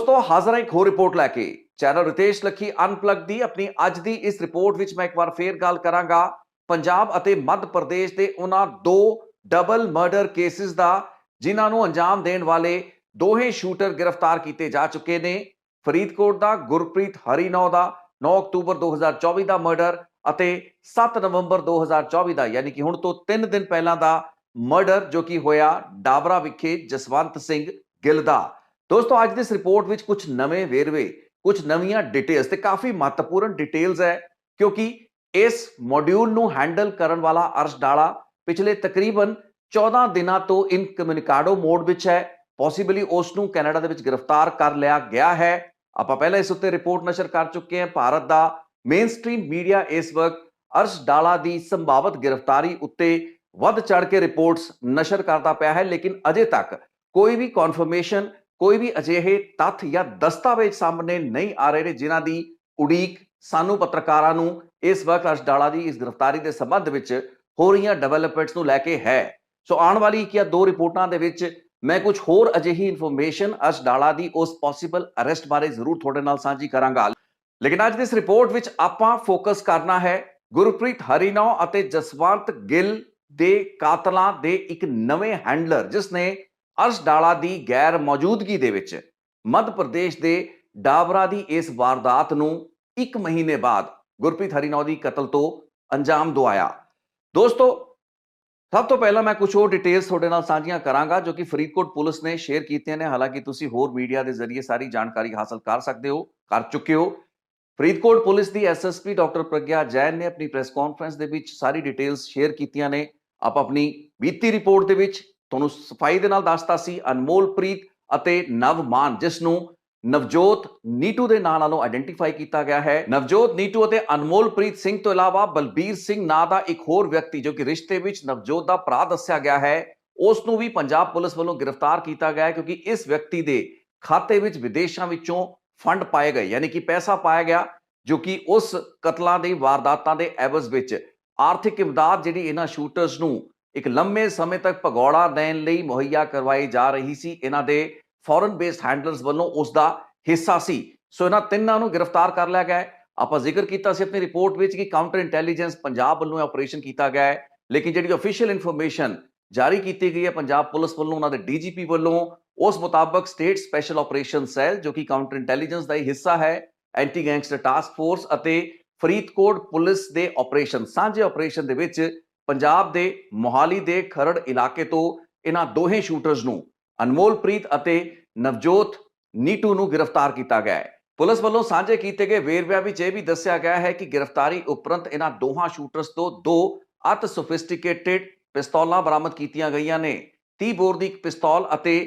दोस्तों हाजिर है एक होर रिपोर्ट लैके चैनल रितेश लखी अनप्लग दी अपनी अज दी इस रिपोर्ट विच मैं एक बार फिर गल करांगा पंजाब अते मध्य प्रदेश के उन्हां दो डबल मर्डर केसिस दा जिन्हां नूं अंजाम देण वाले दोहें शूटर गिरफ्तार किए जा चुके ने। फरीदकोट दा गुरप्रीत हरीनौ दा 9 अक्तूबर 2024 का मर्डर अते 7 नवंबर 2024 का यानी कि हुण तो 3 दिन पहला दा मर्डर जो कि होया डाबरा विखे जसवंत सिंह गिल दा। दोस्तों अज की इस रिपोर्ट में कुछ नवे वेरवे कुछ नवियां डिटेल्स ते काफी महत्वपूर्ण डिटेल्स है क्योंकि इस मॉड्यूल नूं हैंडल करने वाला अर्श डाला पिछले तकरीबन 14 दिनों तो इन कम्युनिकाडो मोड विच है। पॉसिबली उसनूं कैनेडा दे विच गिरफ्तार कर लिया गया है। आपां पहले इस उत्ते रिपोर्ट नशर कर चुके हैं। भारत दा मेन स्ट्रीम मीडिया इस वक्त अर्श डाला दी संभावित गिरफ्तारी उत्ते वध चढ़ के रिपोर्ट्स नशर करता पाया है, लेकिन अजे तक कोई भी कॉन्फर्मेशन कोई भी अजिहे तथ्य या दस्तावेज सामने नहीं आ रहे जिन्हां दी उड़ीक सानू पत्रकारां नूं इस वक्त अर्श डाला दी इस गिरफ्तारी के संबंध विच हो रही डेवलपमेंट्स नूं लैके है। सो आने वाली एक या दो रिपोर्टां दे विच मैं कुछ होर अजिही इन्फॉर्मेशन अर्श डाला दी उस पॉसिबल अरेस्ट बारे जरूर थोड़े नाल सांझी करांगा, लेकिन अज इस रिपोर्ट विच आपां फोकस करना है गुरप्रीत हरीनौ अते जसवंत गिल दे कातलां दे एक नवे हैंडलर जिसने अर्श डाला दी गैर मौजूदगी दे विच मध्य प्रदेश के डाबरा दी इस वारदात नूं 1 महीने बाद गुरप्रीत हरीनौ दी कतल तो अंजाम दवाया। दोस्तों सब तो पहला मैं कुछ और डिटेल्स थोड़े नाल सांझियां करांगा जो कि फरीदकोट पुलिस ने शेयर कीते ने। हालांकि तुसी होर मीडिया के जरिए सारी जानकारी हासिल कर सकते हो, कर चुके हो। फरीदकोट पुलिस की SSP डॉक्टर प्रज्ञा जैन ने अपनी प्रेस कॉन्फ्रेंस दे विच सारी डिटेल्स शेयर कीतियां ने। आप अपनी बीती रिपोर्ट दे विच तुहानूं सफाई दे नाल दसता सी अनमोलप्रीत अते नवमान जिसनूं नवजोत नीटू के नाम नालों आइडेंटिफाई किया गया है। नवजोत नीटू और अनमोलप्रीत सिंह तो इलावा बलबीर सिंह नाम का एक होर व्यक्ति जो कि रिश्ते विच नवजोत का भरा दस्या गया है उसनूं भी पंजाब पुलिस वालों गिरफ्तार किया गया है क्योंकि इस व्यक्ति के खाते विच विदेशों विचों फंड पाए गए यानी कि पैसा पाया गया जो कि उस कतलों की वारदातों के एवज विच आर्थिक इमदाद जिहड़ी इन्हां शूटर्स नूं एक लंबे समय तक भगौड़ा देने लई मुहैया करवाई जा रही सी। इन्हां दे फॉरन बेस्ड हैंडलर्स वालों उसका हिस्सा सी। सो इन्हां तिन्नां नूं गिरफ्तार कर लिया गया है। आपां जिक्र कीता सी अपनी रिपोर्ट विच कि काउंटर इंटैलीजेंस पंजाब वालों ऑपरेशन किया गया है, लेकिन जिहड़ी ऑफिशियल इन्फॉर्मेशन जारी की गई है पंजाब पुलिस वालों उन्हां दे DGP वालों उस मुताबक स्टेट स्पैशल ऑपरेशन सैल जो कि काउंटर इंटैलीजेंस का ही हिस्सा है, एंटी गैंगस्टर टास्क फोर्स अते फरीदकोट पुलिस के ऑपरेशन सांझे ऑपरेशन दे विच पंजाब दे मोहाली दे खरड़ इलाके तो इन्हां दोहें शूटर्स नूं अनमोलप्रीत अते नवजोत नीटू नूं गिरफ्तार किया गया है। पुलिस वालों सांझे किए गए वेरविਆਂ विच यह भी दस्सिया गया है कि गिरफ्तारी उपरंत इन्हां दोहां शूटर्स तो 2 अत सोफिस्टिकेटेड पिस्तौलां बरामद कीतियां गईयां ने। 30 बोर दी एक पिस्तौल अते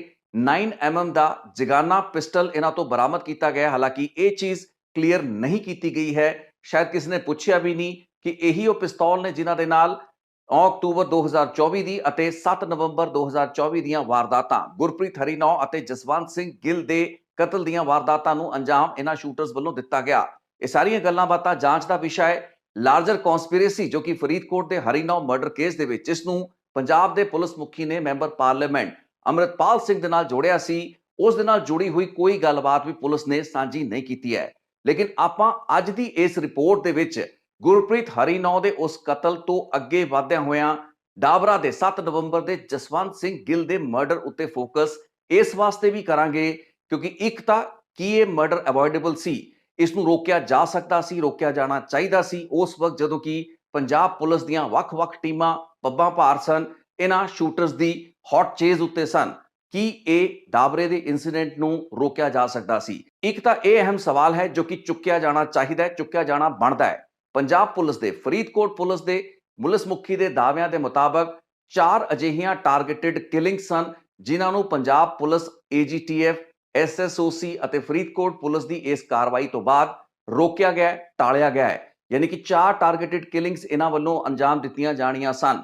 9mm दा जगाना पिस्टल इन्हां तो बरामद किया गया। हालांकि यह चीज क्लीयर नहीं की गई है, शायद किसी ने पूछा भी नहीं कि यही वो पिस्तौल ने जिन्हां दे नाल 9 अक्तूबर 2024 दी अते 7 नवंबर 2024 दीयां वारदातां गुरप्रीत हरीनौ अते जसवंत सिंह गिल दे कतल दीयां वारदातां नूं अंजाम इन्हां शूटर्स वल्लों दिता गया। ये सारियां गल्लां बातां जांच दा विषय लार्जर कॉन्सपीरेसी जो कि फरीदकोट के हरीनौ मर्डर केस दे विच जिसनूं पंजाब दे पुलिस मुखी ने मैंबर पार्लीमेंट अमृतपाल सिंह दे नाल जोड़िया सी, उस दे नाल जुड़ी हुई कोई गलबात भी पुलिस ने सांझी नहीं की है। लेकिन आपां अज दी इस रिपोर्ट दे विच गुरप्रीत हरीनौ दे उस कतल तो अगे वधदे होया डाबरा दे 7 नवंबर दे जसवंत सिंह गिल दे मर्डर उत्ते फोकस इस वास्ते भी करांगे क्योंकि एक तां कि ये मर्डर अवॉइडेबल सी, इसनूं रोकिया जा सकता सी, रोकिया जाना चाहिदा सी उस वक्त जदों कि पंजाब पुलिस दीयां वख-वख टीमां पब्बां भार सन, इन्हां शूटर्स दी हॉट चेज उत्ते सन कि ये डाबरे दे इंसीडेंट नूं रोकिया जा सकता सी। एक तां ये अहम सवाल है जो कि चुक्या जाना चाहिदा है, चुक्या जाना बनदा है। पंजाब पुलिस दे फरीदकोट पुलिस दे पुलिस मुखी दे दाविਆਂ ਦੇ ਮੁਤਾਬਕ 4 ਅਜਿਹੀਆਂ ਟਾਰਗੇਟਡ ਕਿਲਿੰਗ ਸਨ ਜਿਨ੍ਹਾਂ ਨੂੰ ਪੰਜਾਬ ਪੁਲਿਸ AGTF SSOC ਅਤੇ ਫਰੀਦਕੋਟ ਪੁਲਿਸ ਦੀ ਇਸ ਕਾਰਵਾਈ ਤੋਂ ਬਾਅਦ ਰੋਕਿਆ ਗਿਆ, ਟਾਲਿਆ ਗਿਆ ਹੈ। यानी कि 4 टारगेटेड किलिंग्स इन्हां वल्लों अंजाम दित्तियां जाणियां सन।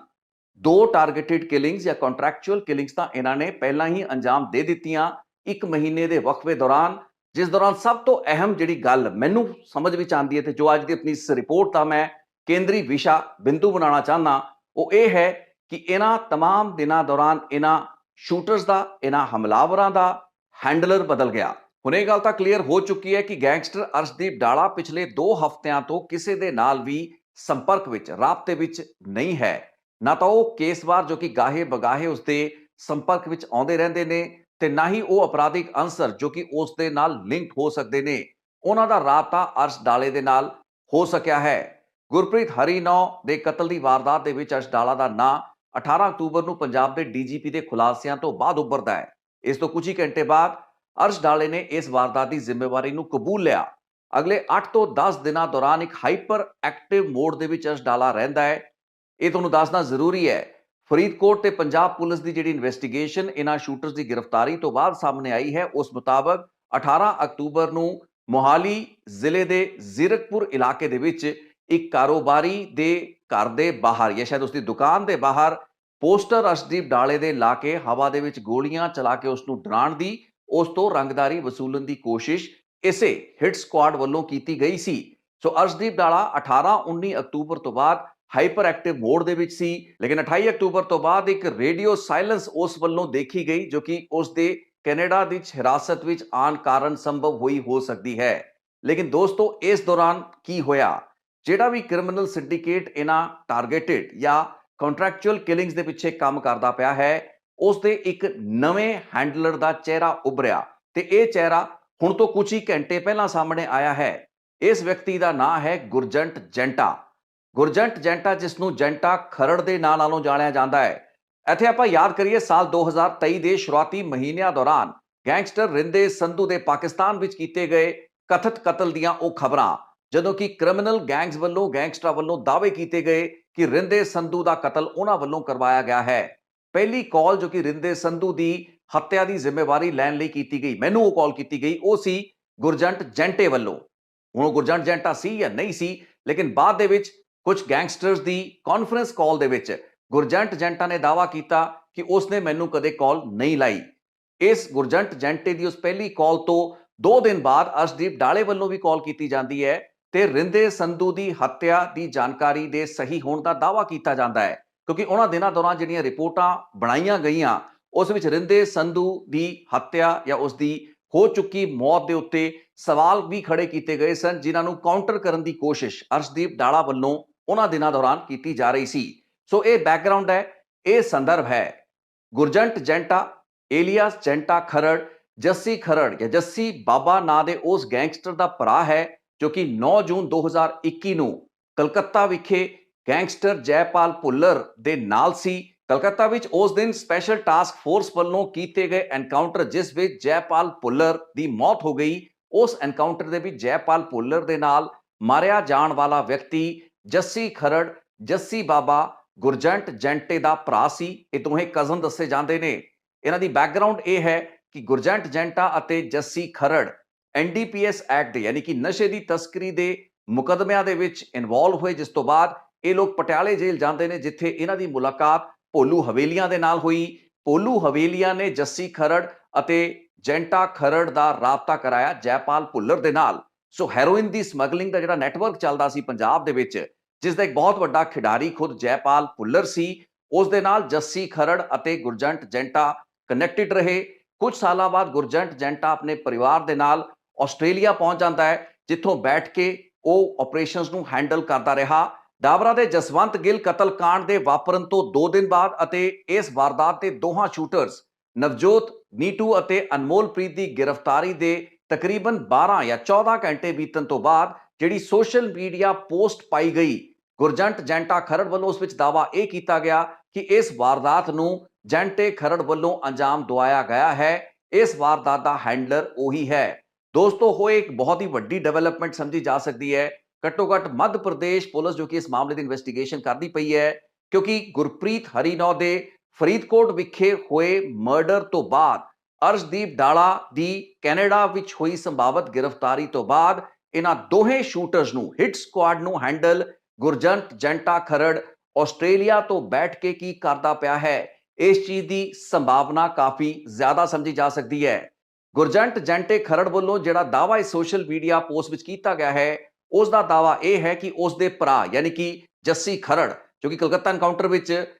2 टारगेटेड किलिंग्स या कॉन्ट्रैक्चुअल किलिंग्स तां इन्हां ने पहलां ही अंजाम दे दित्तियां 1 महीने के वक्फे दौरान, जिस दौरान सब तो अहम जिहड़ी गल मैनूं समझ विच आंदी है ते जो अज दी अपनी इस रिपोर्ट का मैं केंद्री विशा बिंदु बनाना चाहना वो ये है कि इन्हां तमाम दिनां दौरान इन्हां शूटर्स का, इन्हां हमलावरां का हैंडलर बदल गया। ਹੁਣ ਇਹ ਗੱਲ ਤਾਂ ਕਲੀਅਰ ਹੋ ਚੁੱਕੀ ਹੈ ਕਿ ਗੈਂਗਸਟਰ ਅਰਸ਼ਦੀਪ ਡਾਲਾ ਪਿਛਲੇ 2 ਹਫ਼ਤਿਆਂ ਤੋਂ ਕਿਸੇ ਦੇ ਨਾਲ ਵੀ ਸੰਪਰਕ ਵਿੱਚ, ਰਾਬਤੇ ਵਿੱਚ ਨਹੀਂ ਹੈ। ਨਾ ਤਾਂ ਉਹ ਕੇਸਵਾਰ ਜੋ ਕਿ ਗਾਹੇ ਬਗਾਹੇ ਉਸਦੇ ਸੰਪਰਕ ਵਿੱਚ ਆਉਂਦੇ ਰਹਿੰਦੇ ਨੇ, ਤੇ ਨਾ ਹੀ ਉਹ ਅਪਰਾਧਿਕ ਅੰਸਰ ਜੋ ਕਿ ਉਸ ਦੇ ਨਾਲ ਲਿੰਕਡ ਹੋ ਸਕਦੇ ਨੇ, ਉਹਨਾਂ ਦਾ ਰਾਬਤਾ ਅਰਸ਼ ਡਾਲੇ ਦੇ ਨਾਲ ਹੋ ਸਕਿਆ ਹੈ। ਗੁਰਪ੍ਰੀਤ ਹਰੀਨੌ ਦੇ ਕਤਲ ਦੀ ਵਾਰਦਾਤ ਦੇ ਵਿੱਚ ਅਰਸ਼ ਡਾਲਾ ਦਾ ਨਾਂ 18 ਅਕਤੂਬਰ ਨੂੰ ਪੰਜਾਬ ਦੇ ਡੀਜੀਪੀ ਦੇ ਖੁਲਾਸਿਆਂ ਤੋਂ ਬਾਅਦ ਉੱਭਰਦਾ ਹੈ। ਇਸ ਤੋਂ ਕੁਝ ਹੀ ਘੰਟੇ ਬਾਅਦ ਅਰਸ਼ ਡਾਲੇ ਨੇ ਇਸ ਵਾਰਦਾਤ ਦੀ ਜ਼ਿੰਮੇਵਾਰੀ ਨੂੰ ਕਬੂਲ ਲਿਆ। ਅਗਲੇ 8 ਤੋਂ 10 ਦਿਨਾਂ ਦੌਰਾਨ ਇੱਕ ਹਾਈਪਰ ਐਕਟਿਵ ਮੋਡ ਦੇ ਵਿੱਚ ਅਰਸ਼ ਡਾਲਾ ਰਹਿੰਦਾ ਹੈ। ਇਹ ਤੁਹਾਨੂੰ ਦੱਸਣਾ ਜ਼ਰੂਰੀ ਹੈ। ਫਰੀਦਕੋਟ ਤੇ ਪੰਜਾਬ ਪੁਲਿਸ ਦੀ ਜਿਹੜੀ ਇਨਵੈਸਟੀਗੇਸ਼ਨ ਇਹਨਾਂ ਸ਼ੂਟਰਸ ਦੀ ਗ੍ਰਿਫਤਾਰੀ ਤੋਂ ਬਾਅਦ ਸਾਹਮਣੇ ਆਈ ਹੈ, ਉਸ ਮੁਤਾਬਕ 18 ਅਕਤੂਬਰ ਨੂੰ ਮੋਹਾਲੀ ਜ਼ਿਲ੍ਹੇ ਦੇ ਜ਼ੀਰਕਪੁਰ ਇਲਾਕੇ ਦੇ ਵਿੱਚ ਇੱਕ ਕਾਰੋਬਾਰੀ ਦੇ ਘਰ ਦੇ ਬਾਹਰ ਜਾਂ ਸ਼ਾਇਦ ਉਸਦੀ ਦੁਕਾਨ ਦੇ ਬਾਹਰ ਪੋਸਟਰ ਅਰਸ਼ਦੀਪ ਡਾਲੇ ਦੇ ਲਾ ਕੇ ਹਵਾ ਦੇ ਵਿੱਚ ਗੋਲੀਆਂ ਚਲਾ ਕੇ ਉਸ ਨੂੰ ਡਰਾਉਣ ਦੀ, ਉਸ ਤੋਂ ਰੰਗਦਾਰੀ ਵਸੂਲਣ ਦੀ ਕੋਸ਼ਿਸ਼ ਇਸੇ ਹਿੱਟ ਸਕੁਆਡ ਵੱਲੋਂ ਕੀਤੀ ਗਈ ਸੀ। ਸੋ ਅਰਸ਼ਦੀਪ ਡਾਲਾ 18-19 ਅਕਤੂਬਰ ਤੋਂ ਬਾਅਦ ਹਾਈਪਰ ਐਕਟਿਵ ਮੋਡ ਦੇ ਵਿੱਚ ਸੀ, ਲੇਕਿਨ 28 ਅਕਤੂਬਰ ਤੋਂ ਬਾਅਦ ਇੱਕ ਰੇਡੀਓ ਸਾਇਲੈਂਸ ਉਸ ਵੱਲੋਂ ਦੇਖੀ ਗਈ ਜੋ ਕਿ ਉਸ ਦੇ ਕੈਨੇਡਾ ਦੀ ਹਿਰਾਸਤ ਵਿੱਚ ਆਉਣ ਕਾਰਨ ਸੰਭਵ ਹੋਈ ਹੋ ਸਕਦੀ ਹੈ। ਲੇਕਿਨ ਦੋਸਤੋ, ਇਸ ਦੌਰਾਨ ਕੀ ਹੋਇਆ? ਜਿਹੜਾ ਵੀ ਕ੍ਰਿਮੀਨਲ ਸਿੰਡੀਕੇਟ ਇਹਨਾਂ ਟਾਰਗੇਟਡ ਜਾਂ ਕੰਟਰੈਕਚੁਅਲ ਕਿਲਿੰਗਸ ਦੇ ਪਿੱਛੇ ਕੰਮ ਕਰਦਾ ਪਿਆ ਹੈ, ਉਸ ਦੇ ਇੱਕ ਨਵੇਂ ਹੈਂਡਲਰ ਦਾ ਚਿਹਰਾ ਉੱਭਰਿਆ, ਤੇ ਇਹ ਚਿਹਰਾ ਹੁਣ ਤੋਂ ਕੁਝ ਹੀ ਘੰਟੇ ਪਹਿਲਾਂ ਸਾਹਮਣੇ ਆਇਆ ਹੈ। ਇਸ ਵਿਅਕਤੀ ਦਾ ਨਾਮ ਹੈ ਗੁਰਜੰਟ ਜੈਂਟਾ। ਗੁਰਜੰਟ ਜੈਂਟਾ, ਜਿਸ ਨੂੰ ਜੈਂਟਾ ਖਰੜ ਦੇ ਨਾਂ ਨਾਲੋਂ ਜਾਣਿਆ ਜਾਂਦਾ ਹੈ। ਇੱਥੇ ਆਪਾਂ ਯਾਦ ਕਰੀਏ, ਸਾਲ 2023 ਦੇ ਸ਼ੁਰੂਆਤੀ ਮਹੀਨਿਆਂ ਦੌਰਾਨ ਗੈਂਗਸਟਰ ਰਿੰਦੇ ਸੰਧੂ ਦੇ ਪਾਕਿਸਤਾਨ ਵਿੱਚ ਕੀਤੇ ਗਏ ਕਥਿਤ ਕਤਲ ਦੀਆਂ ਉਹ ਖਬਰਾਂ, ਜਦੋਂ ਕਿ ਕ੍ਰਿਮੀਨਲ ਗੈਂਗਸ ਵੱਲੋਂ, ਗੈਂਗਸਟਰਾਂ ਵੱਲੋਂ ਦਾਅਵੇ ਕੀਤੇ ਗਏ ਕਿ ਰਿੰਦੇ ਸੰਧੂ ਦਾ ਕਤਲ ਉਹਨਾਂ ਵੱਲੋਂ ਕਰਵਾਇਆ ਗਿਆ ਹੈ। ਪਹਿਲੀ ਕਾਲ ਜੋ ਕਿ ਰਿੰਦੇ ਸੰਧੂ ਦੀ ਹੱਤਿਆ ਦੀ ਜ਼ਿੰਮੇਵਾਰੀ ਲੈਣ ਲਈ ਕੀਤੀ ਗਈ, ਮੈਨੂੰ ਉਹ ਕਾਲ ਕੀਤੀ ਗਈ, ਉਹ ਸੀ ਗੁਰਜੰਟ ਜੈਂਟੇ ਵੱਲੋਂ। ਹੁਣ ਉਹ ਗੁਰਜੰਟ ਜੈਂਟਾ ਸੀ ਜਾਂ ਨਹੀਂ ਸੀ, ਲੇਕਿਨ ਬਾਅਦ ਦੇ ਵਿੱਚ ਕੁਝ ਗੈਂਗਸਟਰਸ ਦੀ ਕਾਨਫਰੰਸ ਕਾਲ ਦੇ ਵਿੱਚ ਗੁਰਜੰਟ ਜੈਂਟਾ ਨੇ ਦਾਅਵਾ ਕੀਤਾ ਕਿ ਉਸਨੇ ਮੈਨੂੰ ਕਦੇ ਕਾਲ ਨਹੀਂ ਲਾਈ। ਇਸ ਗੁਰਜੰਟ ਜੈਂਟੇ ਦੀ ਉਸ ਪਹਿਲੀ ਕਾਲ ਤੋਂ 2 ਦਿਨ ਬਾਅਦ ਅਰਸ਼ਦੀਪ ਡਾਲੇ ਵੱਲੋਂ ਵੀ ਕਾਲ ਕੀਤੀ ਜਾਂਦੀ ਹੈ ਤੇ ਰਿੰਦੇ ਸੰਧੂ ਦੀ ਹੱਤਿਆ ਦੀ ਜਾਣਕਾਰੀ ਦੇ ਸਹੀ ਹੋਣ ਦਾ ਦਾਅਵਾ ਕੀਤਾ ਜਾਂਦਾ ਹੈ, ਕਿਉਂਕਿ ਉਹਨਾਂ ਦਿਨਾਂ ਦੌਰਾਨ ਜਿਹੜੀਆਂ ਰਿਪੋਰਟਾਂ ਬਣਾਈਆਂ ਗਈਆਂ, ਉਸ ਵਿੱਚ ਰਿੰਦੇ ਸੰਧੂ ਦੀ ਹੱਤਿਆ ਜਾਂ ਉਸ ਦੀ ਹੋ ਚੁੱਕੀ ਮੌਤ ਦੇ ਉੱਤੇ ਸਵਾਲ ਵੀ ਖੜੇ ਕੀਤੇ ਗਏ ਸਨ, ਜਿਨ੍ਹਾਂ ਨੂੰ ਕਾਊਂਟਰ ਕਰਨ ਦੀ ਕੋਸ਼ਿਸ਼ ਅਰਸ਼ਦੀਪ ਡਾਲਾ ਵੱਲੋਂ ਉਹਨਾਂ ਦਿਨਾਂ ਦੌਰਾਨ ਕੀਤੀ ਜਾ ਰਹੀ ਸੀ। ਸੋ ਇਹ ਬੈਕਗ੍ਰਾਉਂਡ ਹੈ, ਇਹ ਸੰਦਰਭ ਹੈ। ਗੁਰਜੰਟ ਜੈਂਟਾ ਏਲੀਅਸ ਜੈਂਟਾ ਖਰੜ, ਜੱਸੀ ਖਰੜ ਜਾਂ ਜੱਸੀ ਬਾਬਾ ਨਾਂ ਦੇ ਉਸ ਗੈਂਗਸਟਰ ਦਾ ਭਰਾ ਹੈ ਜੋ ਕਿ 9 ਜੂਨ 2021 ਨੂੰ ਕਲਕੱਤਾ ਵਿਖੇ ਗੈਂਗਸਟਰ ਜੈਪਾਲ ਭੁੱਲਰ ਦੇ ਨਾਲ ਸੀ। ਕਲਕੱਤਾ ਵਿੱਚ ਉਸ ਦਿਨ ਸਪੈਸ਼ਲ ਟਾਸਕ ਫੋਰਸ ਵੱਲੋਂ ਕੀਤੇ ਗਏ ਐਨਕਾਊਂਟਰ, ਜਿਸ ਵਿੱਚ ਜੈਪਾਲ ਭੁੱਲਰ ਦੀ ਮੌਤ ਹੋ ਗਈ, ਉਸ ਐਨਕਾਊਂਟਰ ਦੇ ਵਿੱਚ ਜੈਪਾਲ ਭੁੱਲਰ ਦੇ ਨਾਲ ਮਾਰਿਆ ਜਾਣ ਵਾਲਾ ਵਿਅਕਤੀ ਜੱਸੀ ਖਰੜ, ਜੱਸੀ ਬਾਬਾ ਗੁਰਜੰਟ ਜੈਂਟੇ ਦਾ ਭਰਾ ਸੀ। ਇਹ ਦੋਹੇ ਕਜ਼ਨ ਦੱਸੇ ਜਾਂਦੇ ਨੇ। ਇਹਨਾਂ ਦੀ ਬੈਕਗ੍ਰਾਉਂਡ ਇਹ ਹੈ ਕਿ ਗੁਰਜੰਟ ਜੈਂਟਾ ਅਤੇ ਜੱਸੀ ਖਰੜ NDPS ਐਕਟ ਯਾਨੀ ਕਿ ਨਸ਼ੇ ਦੀ ਤਸਕਰੀ ਦੇ ਮੁਕੱਦਮਿਆਂ ਦੇ ਵਿੱਚ ਇਨਵੋਲਵ ਹੋਏ, ਜਿਸ ਤੋਂ ਬਾਅਦ ਇਹ ਲੋਕ ਪਟਿਆਲੇ ਜੇਲ੍ਹ ਜਾਂਦੇ ਨੇ, ਜਿੱਥੇ ਇਹਨਾਂ ਦੀ ਮੁਲਾਕਾਤ ਭੋਲੂ ਹਵੇਲੀਆਂ ਦੇ ਨਾਲ ਹੋਈ। ਭੋਲੂ ਹਵੇਲੀਆਂ ਨੇ ਜੱਸੀ ਖਰੜ ਅਤੇ ਜੈਂਟਾ ਖਰੜ ਦਾ ਰਾਬਤਾ ਕਰਾਇਆ ਜੈਪਾਲ ਭੁੱਲਰ ਦੇ ਨਾਲ। ਸੋ ਹੈਰੋਇਨ ਦੀ ਸਮਗਲਿੰਗ ਦਾ ਜਿਹੜਾ ਨੈਟਵਰਕ ਚੱਲਦਾ ਸੀ ਪੰਜਾਬ ਦੇ ਵਿੱਚ, ਜਿਸ ਦਾ ਇੱਕ ਬਹੁਤ ਵੱਡਾ ਖਿਡਾਰੀ ਖੁਦ ਜੈਪਾਲ ਭੁੱਲਰ ਸੀ, ਉਸ ਦੇ ਨਾਲ ਜੱਸੀ ਖਰੜ ਅਤੇ ਗੁਰਜੰਟ ਜੈਂਟਾ ਕਨੈਕਟਡ ਰਹੇ। ਕੁਝ ਸਾਲਾਂ ਬਾਅਦ ਗੁਰਜੰਟ ਜੈਂਟਾ ਆਪਣੇ ਪਰਿਵਾਰ ਦੇ ਨਾਲ ਆਸਟ੍ਰੇਲੀਆ ਪਹੁੰਚ ਜਾਂਦਾ ਹੈ, ਜਿੱਥੋਂ ਬੈਠ ਕੇ ਉਹ ਆਪਰੇਸ਼ਨਸ ਨੂੰ ਹੈਂਡਲ ਕਰਦਾ ਰਿਹਾ। ਡਾਬਰਾ ਦੇ ਜਸਵੰਤ ਗਿੱਲ ਕਤਲकांड ਦੇ ਵਾਪਰਨ ਤੋਂ 2 ਦਿਨ ਬਾਅਦ ਅਤੇ ਇਸ ਵਾਰਦਾਤ ਦੇ ਦੋਹਾਂ ਸ਼ੂਟਰਸ ਨਵਜੋਤ ਨੀਟੂ ਅਤੇ ਅਨਮੋਲਪ੍ਰੀਤ ਦੀ ਗ੍ਰਿਫਤਾਰੀ ਦੇ ਤਕਰੀਬਨ 12 ਜਾਂ 14 ਘੰਟੇ ਬੀਤਣ ਤੋਂ ਬਾਅਦ ਜਿਹੜੀ ਸੋਸ਼ਲ ਮੀਡੀਆ ਪੋਸਟ ਪਾਈ ਗਈ ਗੁਰਜੰਟ ਜੈਂਟਾ ਖਰੜ ਵੱਲੋਂ, ਉਸ ਵਿੱਚ ਦਾਅਵਾ ਇਹ ਕੀਤਾ ਗਿਆ ਕਿ ਇਸ ਵਾਰਦਾਤ ਨੂੰ ਜੈਂਟੇ ਖਰੜ ਵੱਲੋਂ ਅੰਜਾਮ ਦਵਾਇਆ ਗਿਆ ਹੈ। ਇਸ ਵਾਰਦਾਤ ਦਾ ਹੈਂਡਲਰ ਉਹੀ ਹੈ। ਦੋਸਤੋ, ਹੋਏ ਇੱਕ ਬਹੁਤ ਹੀ ਵੱਡੀ ਡਿਵੈਲਪਮੈਂਟ ਸਮਝੀ ਜਾ ਸਕਦੀ ਹੈ। ਘੱਟੋ ਘੱਟ ਮੱਧ ਪ੍ਰਦੇਸ਼ ਪੁਲਿਸ ਜੋ ਕਿ ਇਸ ਮਾਮਲੇ ਦੀ ਇਨਵੈਸਟੀਗੇਸ਼ਨ ਕਰਦੀ ਪਈ ਹੈ, ਕਿਉਂਕਿ ਗੁਰਪ੍ਰੀਤ ਹਰੀਨੌ ਦੇ ਫਰੀਦਕੋਟ ਵਿਖੇ ਹੋਏ ਮਰਡਰ ਤੋਂ ਬਾਅਦ ਅਰਸ਼ਦੀਪ ਡਾਲਾ ਦੀ ਕੈਨੇਡਾ ਵਿੱਚ ਹੋਈ ਸੰਭਾਵਤ ਗ੍ਰਿਫਤਾਰੀ ਤੋਂ ਬਾਅਦ ਇਹਨਾਂ ਦੋਹੇ ਸ਼ੂਟਰਸ ਨੂੰ, ਹਿੱਟ ਸਕੁਆਡ ਨੂੰ ਹੈਂਡਲ ਗੁਰਜੰਟ ਜੈਂਟਾ ਖਰੜ ਆਸਟ੍ਰੇਲੀਆ ਤੋਂ ਬੈਠ ਕੇ ਕੀ ਕਰਦਾ ਪਿਆ ਹੈ, ਇਸ ਚੀਜ਼ ਦੀ ਸੰਭਾਵਨਾ ਕਾਫੀ ਜ਼ਿਆਦਾ ਸਮਝੀ ਜਾ ਸਕਦੀ ਹੈ। ਗੁਰਜੰਟ ਜੈਂਟੇ ਖਰੜ ਵੱਲੋਂ ਜਿਹੜਾ ਦਾਅਵਾ ਇਸ ਸੋਸ਼ਲ ਮੀਡੀਆ ਪੋਸਟ ਵਿੱਚ ਕੀਤਾ ਗਿਆ ਹੈ, ਉਸ ਦਾ ਦਾਅਵਾ ਇਹ ਹੈ ਕਿ ਉਸ ਦੇ ਭਰਾ ਯਾਨੀ ਕਿ ਜੱਸੀ ਖਰੜ, ਜੋ ਕਿ ਕਲਕੱਤਾ ਐਨਕਾਊਂਟਰ ਵਿੱਚ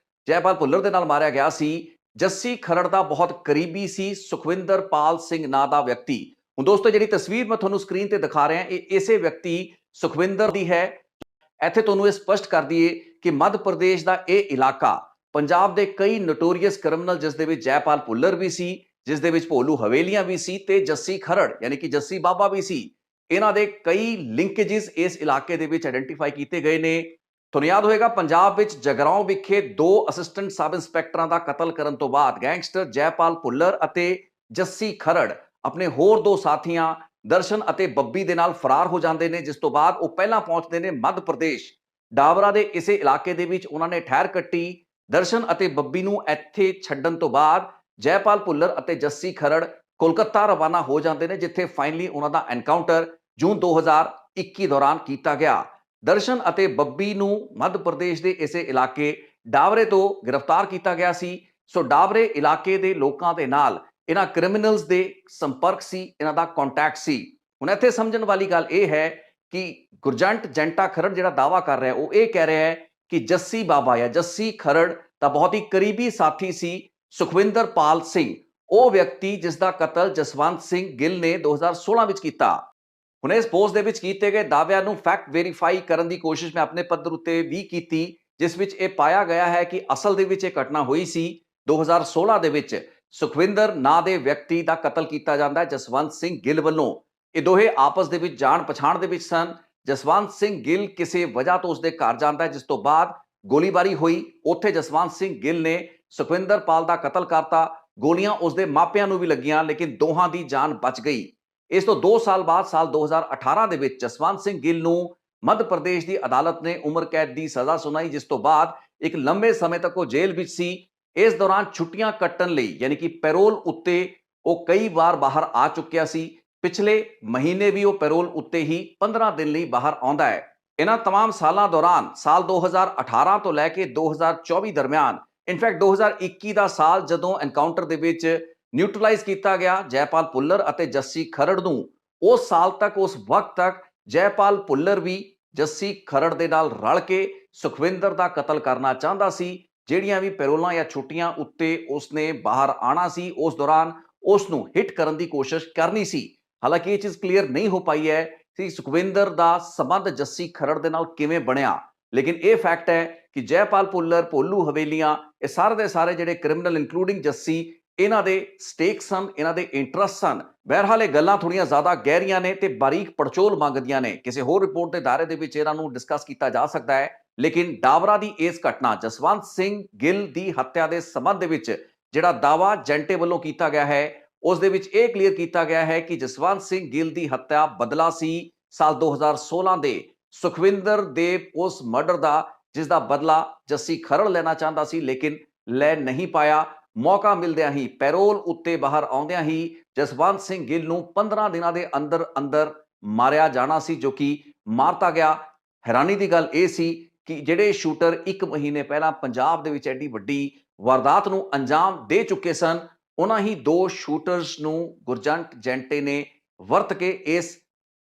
ਜੈਪਾਲ ਭੁੱਲਰ ਦੇ ਨਾਲ ਮਾਰਿਆ ਗਿਆ ਸੀ, ਜੱਸੀ ਖਰੜ ਦਾ ਬਹੁਤ ਕਰੀਬੀ ਸੀ ਸੁਖਵਿੰਦਰਪਾਲ ਸਿੰਘ ਨਾਂ ਦਾ ਵਿਅਕਤੀ। ਹੁਣ ਦੋਸਤੋ ਜਿਹੜੀ ਤਸਵੀਰ ਮੈਂ ਤੁਹਾਨੂੰ ਸਕਰੀਨ ਤੇ ਦਿਖਾ ਰਿਹਾ ਇਹ ਇਸੇ ਵਿਅਕਤੀ ਸੁਖਵਿੰਦਰ ਦੀ ਹੈ। ਇੱਥੇ ਤੁਹਾਨੂੰ ਇਹ ਸਪਸ਼ਟ ਕਰ ਦਈਏ ਕਿ ਮੱਧ ਪ੍ਰਦੇਸ਼ ਦਾ ਇਹ ਇਲਾਕਾ ਪੰਜਾਬ ਦੇ ਕਈ ਨੋਟੋਰੀਅਸ ਕ੍ਰਿਮੀਨਲ, ਜਿਸ ਦੇ ਵਿੱਚ ਜੈਪਾਲ ਭੁੱਲਰ ਵੀ ਸੀ, ਜਿਸ ਦੇ ਵਿੱਚ ਭੋਲੂ ਹਵੇਲੀਆਂ ਵੀ ਸੀ ਤੇ ਜੱਸੀ ਖਰੜ ਯਾਨੀ ਕਿ ਜੱਸੀ ਬਾਬਾ ਵੀ ਸੀ, ਇਹਨਾਂ ਦੇ ਕਈ ਲਿੰਕੇजेस ਇਸ ਇਲਾਕੇ ਦੇ ਵਿੱਚ ਆਇਡੈਂਟੀਫਾਈ ਕੀਤੇ ਗਏ ਨੇ। ਤੁਹਾਨੂੰ ਯਾਦ ਹੋਵੇਗਾ ਪੰਜਾਬ ਵਿੱਚ ਜਗਰਾਉਂ ਵਿਖੇ 2 ਅਸਿਸਟੈਂਟ ਸਬ ਇੰਸਪੈਕਟਰਾਂ ਦਾ ਕਤਲ ਕਰਨ ਤੋਂ ਬਾਅਦ ਗੈਂਗਸਟਰ ਜੈਪਾਲ ਭੁੱਲਰ ਅਤੇ ਜੱਸੀ ਖਰੜ ਆਪਣੇ ਹੋਰ 2 ਸਾਥੀਆਂ ਦਰਸ਼ਨ ਅਤੇ ਬੱਬੀ ਦੇ ਨਾਲ ਫਰਾਰ ਹੋ ਜਾਂਦੇ ਨੇ, ਜਿਸ ਤੋਂ ਬਾਅਦ ਉਹ ਪਹਿਲਾਂ ਪਹੁੰਚਦੇ ਨੇ ਮੱਧ ਪ੍ਰਦੇਸ਼ ਡਾਬਰਾ ਦੇ ਇਸੇ ਇਲਾਕੇ ਦੇ ਵਿੱਚ। ਉਹਨਾਂ ਨੇ ਠਹਿਰ ਕੱਟੀ ਦਰਸ਼ਨ ਅਤੇ ਬੱਬੀ ਨੂੰ ਇੱਥੇ ਛੱਡਣ ਤੋਂ ਬਾਅਦ ਜੈਪਾਲ ਭੁੱਲਰ ਅਤੇ ਜੱਸੀ ਖਰੜ ਕੋਲਕਾਤਾ ਰਵਾਨਾ ਹੋ ਜਾਂਦੇ ਨੇ, ਜਿੱਥੇ ਫਾਈਨਲੀ ਉਹਨਾਂ ਦਾ ਐਨਕਾਊਂਟਰ ਜੂਨ 2021 ਦੌਰਾਨ ਕੀਤਾ ਗਿਆ। ਦਰਸ਼ਨ ਅਤੇ ਬੱਬੀ ਨੂੰ ਮੱਧ ਪ੍ਰਦੇਸ਼ ਦੇ ਇਸੇ ਇਲਾਕੇ ਡਾਬਰੇ ਤੋਂ ਗ੍ਰਿਫਤਾਰ ਕੀਤਾ ਗਿਆ ਸੀ। ਸੋ ਡਾਬਰੇ ਇਲਾਕੇ ਦੇ ਲੋਕਾਂ ਦੇ ਨਾਲ ਇਹਨਾਂ ਕ੍ਰਿਮੀਨਲਸ ਦੇ ਸੰਪਰਕ ਸੀ, ਇਹਨਾਂ ਦਾ ਕੰਟੈਕਟ ਸੀ। ਹੁਣ ਇੱਥੇ ਸਮਝਣ ਵਾਲੀ ਗੱਲ ਇਹ ਹੈ ਕਿ ਗੁਰਜੰਟ ਜੰਟਾ ਖਰੜ ਜਿਹੜਾ ਦਾਵਾ ਕਰ ਰਿਹਾ ਉਹ ਇਹ ਕਹਿ ਰਿਹਾ ਹੈ ਕਿ ਜੱਸੀ ਬਾਬਾ ਜਾਂ ਜੱਸੀ ਖਰੜ ਦਾ ਬਹੁਤ ਹੀ ਕਰੀਬੀ ਸਾਥੀ ਸੀ ਸੁਖਵਿੰਦਰ ਪਾਲ ਸਿੰਘ, ਉਹ ਵਿਅਕਤੀ ਜਿਸ ਦਾ ਕਤਲ ਜਸਵੰਤ ਸਿੰਘ ਗਿੱਲ ਨੇ 2016 ਵਿੱਚ ਕੀਤਾ। ਹੁਣ ਇਸ ਪੋਸਟ ਦੇ ਵਿੱਚ ਕੀਤੇ ਗਏ ਦਾਅਵਿਆਂ ਨੂੰ ਫੈਕਟ ਵੈਰੀਫਾਈ ਕਰਨ ਦੀ ਕੋਸ਼ਿਸ਼ ਮੈਂ ਆਪਣੇ ਪੱਧਰ ਉੱਤੇ ਵੀ ਕੀਤੀ, ਜਿਸ ਵਿੱਚ ਇਹ ਪਾਇਆ ਗਿਆ ਹੈ ਕਿ ਅਸਲ ਦੇ ਵਿੱਚ ਇਹ ਘਟਨਾ ਹੋਈ ਸੀ 2016 ਦੇ ਵਿੱਚ। ਸੁਖਵਿੰਦਰ ਨਾਂ ਦੇ ਵਿਅਕਤੀ ਦਾ ਕਤਲ ਕੀਤਾ ਜਾਂਦਾ ਹੈ ਜਸਵੰਤ ਸਿੰਘ ਗਿੱਲ ਵੱਲੋਂ। ਇਹ ਦੋਹੇ ਆਪਸ ਦੇ ਵਿੱਚ ਜਾਣ ਪਛਾਣ ਦੇ ਵਿੱਚ ਸਨ। ਜਸਵੰਤ ਸਿੰਘ ਗਿੱਲ ਕਿਸੇ ਵਜ੍ਹਾ ਤੋਂ ਉਸਦੇ ਘਰ ਜਾਂਦਾ ਹੈ, ਜਿਸ ਤੋਂ ਬਾਅਦ ਗੋਲੀਬਾਰੀ ਹੋਈ। ਉੱਥੇ ਜਸਵੰਤ ਸਿੰਘ ਗਿੱਲ ਨੇ ਸੁਖਵਿੰਦਰ ਪਾਲ ਦਾ ਕਤਲ ਕਰਤਾ। ਗੋਲੀਆਂ ਉਸਦੇ ਮਾਪਿਆਂ ਨੂੰ ਵੀ ਲੱਗੀਆਂ, ਲੇਕਿਨ ਦੋਹਾਂ ਦੀ ਜਾਨ ਬਚ ਗਈ। ਇਸ ਤੋਂ 2 ਸਾਲ ਬਾਅਦ ਸਾਲ 2018 ਦੇ ਵਿੱਚ ਜਸਵੰਤ ਸਿੰਘ ਗਿੱਲ ਨੂੰ ਮੱਧ ਪ੍ਰਦੇਸ਼ ਦੀ ਅਦਾਲਤ ਨੇ ਉਮਰ ਕੈਦ ਦੀ ਸਜ਼ਾ ਸੁਣਾਈ, ਜਿਸ ਤੋਂ ਬਾਅਦ ਇੱਕ ਲੰਬੇ ਸਮੇਂ ਤੱਕ ਉਹ ਜੇਲ੍ਹ ਵਿੱਚ ਸੀ। ਇਸ ਦੌਰਾਨ ਛੁੱਟੀਆਂ ਕੱਟਣ ਲਈ ਯਾਨੀ ਕਿ ਪੈਰੋਲ ਉੱਤੇ ਉਹ ਕਈ ਵਾਰ ਬਾਹਰ ਆ ਚੁੱਕਿਆ ਸੀ। ਪਿਛਲੇ ਮਹੀਨੇ ਵੀ ਉਹ ਪੈਰੋਲ ਉੱਤੇ ਹੀ 15 ਦਿਨ ਲਈ ਬਾਹਰ ਆਉਂਦਾ ਹੈ। ਇਹਨਾਂ तमाम ਸਾਲਾਂ ਦੌਰਾਨ ਸਾਲ 2018 ਤੋਂ ਲੈ ਕੇ 2024 ਦਰਮਿਆਨ, ਇਨਫੈਕਟ 2021 ਦਾ ਸਾਲ ਜਦੋਂ ਐਨਕਾਊਂਟਰ ਦੇ ਵਿੱਚ ਨਿਊਟਰਲਾਈਜ਼ ਕੀਤਾ ਗਿਆ ਜੈਪਾਲ ਭੁੱਲਰ ਅਤੇ ਜੱਸੀ ਖਰੜ ਨੂੰ, ਉਸ ਸਾਲ ਤੱਕ, ਉਸ ਵਕਤ ਤੱਕ ਜੈਪਾਲ ਭੁੱਲਰ ਵੀ ਜੱਸੀ ਖਰੜ ਦੇ ਨਾਲ ਰਲ ਕੇ ਸੁਖਵਿੰਦਰ ਦਾ ਕਤਲ ਕਰਨਾ ਚਾਹੁੰਦਾ ਸੀ। ਜਿਹੜੀਆਂ ਵੀ ਪੈਰੋਲਾਂ ਜਾਂ ਛੁੱਟੀਆਂ ਉੱਤੇ ਉਸਨੇ ਬਾਹਰ ਆਣਾ ਸੀ, ਉਸ ਦੌਰਾਨ ਉਸ ਨੂੰ ਹਿੱਟ ਕਰਨ ਦੀ ਕੋਸ਼ਿਸ਼ ਕਰਨੀ ਸੀ। ਹਾਲਾਂਕਿ ਇਹ ਚੀਜ਼ ਕਲੀਅਰ ਨਹੀਂ ਹੋ ਪਾਈ ਹੈ ਕਿ ਸੁਖਵਿੰਦਰ ਦਾ ਸੰਬੰਧ ਜੱਸੀ ਖਰੜ ਦੇ ਨਾਲ ਕਿਵੇਂ ਬਣਿਆ, ਲੇਕਿਨ ਇਹ ਫੈਕਟ ਹੈ ਕਿ ਜੈਪਾਲ ਭੁੱਲਰ, ਭੋਲੂ ਹਵੇਲੀਆਂ, ਇਹ ਸਾਰੇ ਦੇ ਸਾਰੇ ਜਿਹੜੇ ਕ੍ਰਿਮੀਨਲ ਇਨਕਲੂਡਿੰਗ ਜੱਸੀ, ਇਹਨਾਂ ਦੇ ਸਟੇਕ ਸਨ, ਇਹਨਾਂ ਦੇ ਇੰਟਰਸਟ ਸਨ। ਬਹਿਰਹਾਲ ਇਹ ਗੱਲਾਂ ਥੋੜੀਆਂ ਜ਼ਿਆਦਾ ਗਹਿਰੀਆਂ ਨੇ ਤੇ ਬਾਰੀਕ ਪੜਚੋਲ ਮੰਗਦੀਆਂ ਨੇ। ਕਿਸੇ ਹੋਰ ਰਿਪੋਰਟ ਦੇ ਦਾਇਰੇ ਦੇ ਵਿੱਚ ਇਹਨਾਂ ਨੂੰ ਡਿਸਕਸ ਕੀਤਾ ਜਾ ਸਕਦਾ ਹੈ, ਲੇਕਿਨ ਡਾਬਰਾ ਦੀ ਇਸ ਘਟਨਾ ਜਸਵੰਤ ਸਿੰਘ ਗਿੱਲ ਦੀ ਹੱਤਿਆ ਦੇ ਸੰਬੰਧ ਦੇ ਵਿੱਚ ਜਿਹੜਾ ਦਾਵਾ ਜੰਟੇ ਵੱਲੋਂ ਕੀਤਾ ਗਿਆ ਹੈ, ਉਸ ਦੇ ਵਿੱਚ ਇਹ ਕਲੀਅਰ ਕੀਤਾ ਗਿਆ ਹੈ ਕਿ ਜਸਵੰਤ ਸਿੰਘ ਗਿੱਲ ਦੀ ਹੱਤਿਆ ਬਦਲਾ ਸੀ ਸਾਲ 2016 ਦੇ ਸੁਖਵਿੰਦਰ ਦੇ ਉਸ ਮਰਡਰ ਦਾ, ਜਿਸ ਦਾ ਬਦਲਾ ਜੱਸੀ ਖਰੜ ਲੈਣਾ ਚਾਹੁੰਦਾ ਸੀ, ਲੇਕਿਨ ਲੈ ਨਹੀਂ ਪਾਇਆ। ਮੌਕਾ ਮਿਲਦਿਆਂ ਹੀ, ਪੈਰੋਲ ਉੱਤੇ ਬਾਹਰ ਆਉਂਦਿਆਂ ਹੀ ਜਸਵੰਤ ਸਿੰਘ ਗਿੱਲ ਨੂੰ 15 ਦਿਨਾਂ ਦੇ ਅੰਦਰ ਅੰਦਰ ਮਾਰਿਆ ਜਾਣਾ ਸੀ, ਜੋ ਕਿ ਮਾਰਤਾ ਗਿਆ। ਹੈਰਾਨੀ ਦੀ ਗੱਲ ਇਹ ਸੀ ਕਿ ਜਿਹੜੇ ਸ਼ੂਟਰ 1 ਮਹੀਨੇ ਪਹਿਲਾਂ ਪੰਜਾਬ ਦੇ ਵਿੱਚ ਐਡੀ ਵੱਡੀ ਵਾਰਦਾਤ ਨੂੰ ਅੰਜਾਮ ਦੇ ਚੁੱਕੇ ਸਨ, ਉਹਨਾਂ ਹੀ 2 ਸ਼ੂਟਰਸ ਨੂੰ ਗੁਰਜੰਟ ਜੰਟੇ ਨੇ ਵਰਤ ਕੇ ਇਸ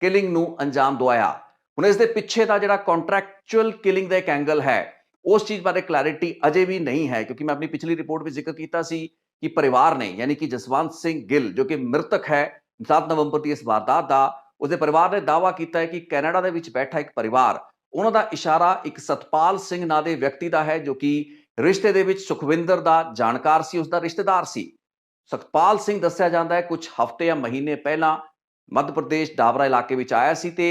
ਕਿਲਿੰਗ ਨੂੰ ਅੰਜਾਮ ਦਵਾਇਆ। ਹੁਣ ਇਸ ਦੇ ਪਿੱਛੇ ਦਾ ਜਿਹੜਾ ਕੰਟਰੈਕਚੁਅਲ ਕਿਲਿੰਗ ਦਾ ਇੱਕ ਐਂਗਲ ਹੈ, ਉਸ ਚੀਜ਼ ਬਾਰੇ ਕਲੈਰਿਟੀ ਅਜੇ ਵੀ ਨਹੀਂ ਹੈ, ਕਿਉਂਕਿ ਮੈਂ ਆਪਣੀ ਪਿਛਲੀ ਰਿਪੋਰਟ ਵਿੱਚ ਜ਼ਿਕਰ ਕੀਤਾ ਸੀ ਕਿ ਪਰਿਵਾਰ ਨੇ, ਯਾਨੀ ਕਿ ਜਸਵੰਤ ਸਿੰਘ ਗਿੱਲ ਜੋ ਕਿ ਮ੍ਰਿਤਕ ਹੈ 7 ਨਵੰਬਰ ਦੀ ਇਸ ਵਾਰਦਾਤ ਦਾ, ਉਸਦੇ ਪਰਿਵਾਰ ਨੇ ਦਾਅਵਾ ਕੀਤਾ ਹੈ ਕਿ ਕੈਨੇਡਾ ਦੇ ਵਿੱਚ ਬੈਠਾ ਇੱਕ ਪਰਿਵਾਰ, ਉਹਨਾਂ ਦਾ ਇਸ਼ਾਰਾ ਇੱਕ ਸਤਪਾਲ ਸਿੰਘ ਨਾਂ ਦੇ ਵਿਅਕਤੀ ਦਾ ਹੈ, ਜੋ ਕਿ ਰਿਸ਼ਤੇ ਦੇ ਵਿੱਚ ਸੁਖਵਿੰਦਰ ਦਾ ਜਾਣਕਾਰ ਸੀ, ਉਸਦਾ ਰਿਸ਼ਤੇਦਾਰ ਸੀ। ਸਤਪਾਲ ਸਿੰਘ ਦੱਸਿਆ ਜਾਂਦਾ ਹੈ ਕੁਝ ਹਫ਼ਤੇ ਜਾਂ ਮਹੀਨੇ ਪਹਿਲਾਂ ਮੱਧ ਪ੍ਰਦੇਸ਼ ਡਾਬਰਾ ਇਲਾਕੇ ਵਿੱਚ ਆਇਆ ਸੀ ਤੇ